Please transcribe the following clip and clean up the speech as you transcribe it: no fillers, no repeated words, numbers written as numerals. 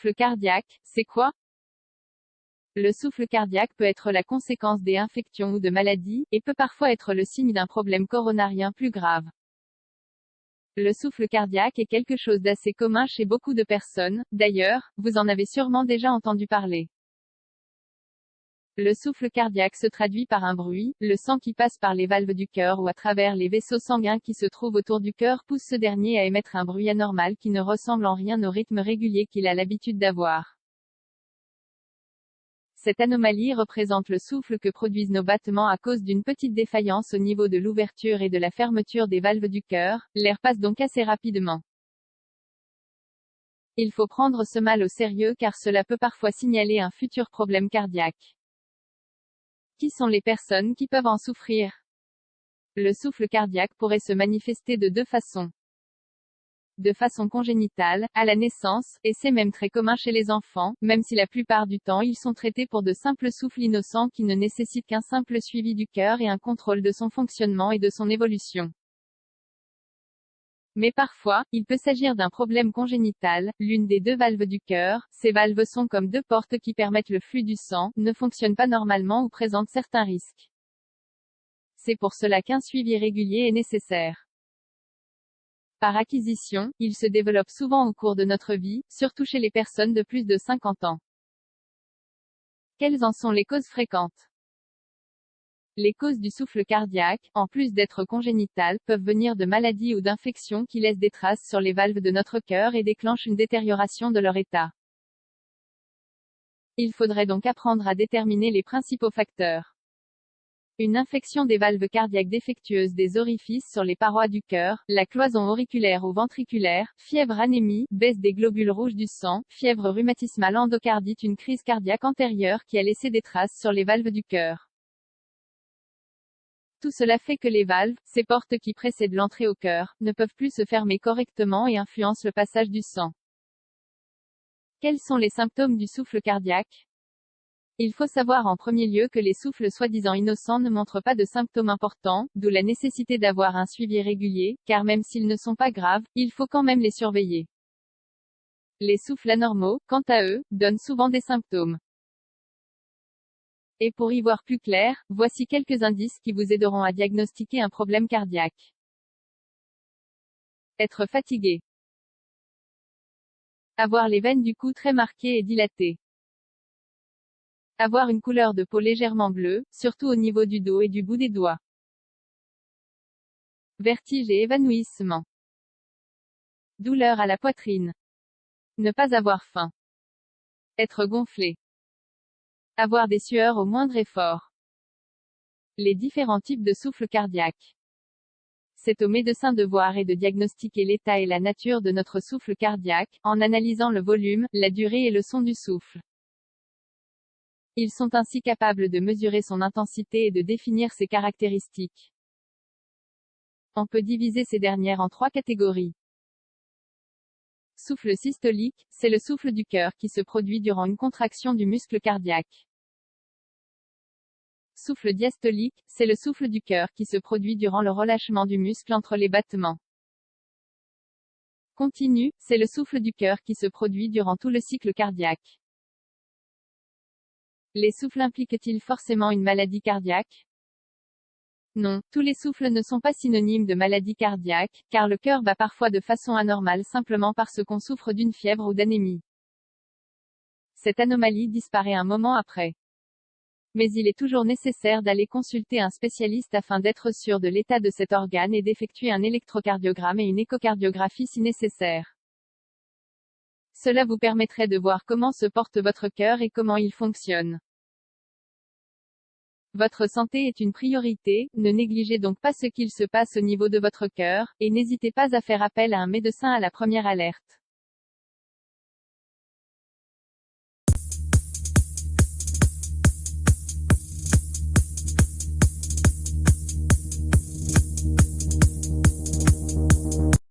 souffle cardiaque, c'est quoi? Le souffle cardiaque peut être la conséquence des infections ou de maladies, et peut parfois être le signe d'un problème coronarien plus grave. Le souffle cardiaque est quelque chose d'assez commun chez beaucoup de personnes, d'ailleurs, vous en avez sûrement déjà entendu parler. Le souffle cardiaque se traduit par un bruit, le sang qui passe par les valves du cœur ou à travers les vaisseaux sanguins qui se trouvent autour du cœur pousse ce dernier à émettre un bruit anormal qui ne ressemble en rien au rythme régulier qu'il a l'habitude d'avoir. Cette anomalie représente le souffle que produisent nos battements à cause d'une petite défaillance au niveau de l'ouverture et de la fermeture des valves du cœur, l'air passe donc assez rapidement. Il faut prendre ce mal au sérieux car cela peut parfois signaler un futur problème cardiaque. Qui sont les personnes qui peuvent en souffrir? Le souffle cardiaque pourrait se manifester de deux façons. De façon congénitale, à la naissance, et c'est même très commun chez les enfants, même si la plupart du temps ils sont traités pour de simples souffles innocents qui ne nécessitent qu'un simple suivi du cœur et un contrôle de son fonctionnement et de son évolution. Mais parfois, il peut s'agir d'un problème congénital, l'une des deux valves du cœur, ces valves sont comme deux portes qui permettent le flux du sang, ne fonctionnent pas normalement ou présentent certains risques. C'est pour cela qu'un suivi régulier est nécessaire. Par acquisition, il se développe souvent au cours de notre vie, surtout chez les personnes de plus de 50 ans. Quelles en sont les causes fréquentes? Les causes du souffle cardiaque, en plus d'être congénitales, peuvent venir de maladies ou d'infections qui laissent des traces sur les valves de notre cœur et déclenchent une détérioration de leur état. Il faudrait donc apprendre à déterminer les principaux facteurs. Une infection des valves cardiaques défectueuses des orifices sur les parois du cœur, la cloison auriculaire ou ventriculaire, fièvre, anémie, baisse des globules rouges du sang, fièvre rhumatismale, endocardite, une crise cardiaque antérieure qui a laissé des traces sur les valves du cœur. Tout cela fait que les valves, ces portes qui précèdent l'entrée au cœur, ne peuvent plus se fermer correctement et influencent le passage du sang. Quels sont les symptômes du souffle cardiaque? Il faut savoir en premier lieu que les souffles soi-disant innocents ne montrent pas de symptômes importants, d'où la nécessité d'avoir un suivi régulier, car même s'ils ne sont pas graves, il faut quand même les surveiller. Les souffles anormaux, quant à eux, donnent souvent des symptômes. Et pour y voir plus clair, voici quelques indices qui vous aideront à diagnostiquer un problème cardiaque. Être fatigué. Avoir les veines du cou très marquées et dilatées. Avoir une couleur de peau légèrement bleue, surtout au niveau du dos et du bout des doigts. Vertige et évanouissement. Douleur à la poitrine. Ne pas avoir faim. Être gonflé. Avoir des sueurs au moindre effort. Les différents types de souffle cardiaque. C'est au médecin de voir et de diagnostiquer l'état et la nature de notre souffle cardiaque, en analysant le volume, la durée et le son du souffle. Ils sont ainsi capables de mesurer son intensité et de définir ses caractéristiques. On peut diviser ces dernières en trois catégories. Souffle systolique, c'est le souffle du cœur qui se produit durant une contraction du muscle cardiaque. Souffle diastolique, c'est le souffle du cœur qui se produit durant le relâchement du muscle entre les battements. Continu, c'est le souffle du cœur qui se produit durant tout le cycle cardiaque. Les souffles impliquent-ils forcément une maladie cardiaque? Non, tous les souffles ne sont pas synonymes de maladie cardiaque, car le cœur bat parfois de façon anormale simplement parce qu'on souffre d'une fièvre ou d'anémie. Cette anomalie disparaît un moment après. Mais il est toujours nécessaire d'aller consulter un spécialiste afin d'être sûr de l'état de cet organe et d'effectuer un électrocardiogramme et une échocardiographie si nécessaire. Cela vous permettrait de voir comment se porte votre cœur et comment il fonctionne. Votre santé est une priorité, ne négligez donc pas ce qu'il se passe au niveau de votre cœur, et n'hésitez pas à faire appel à un médecin à la première alerte.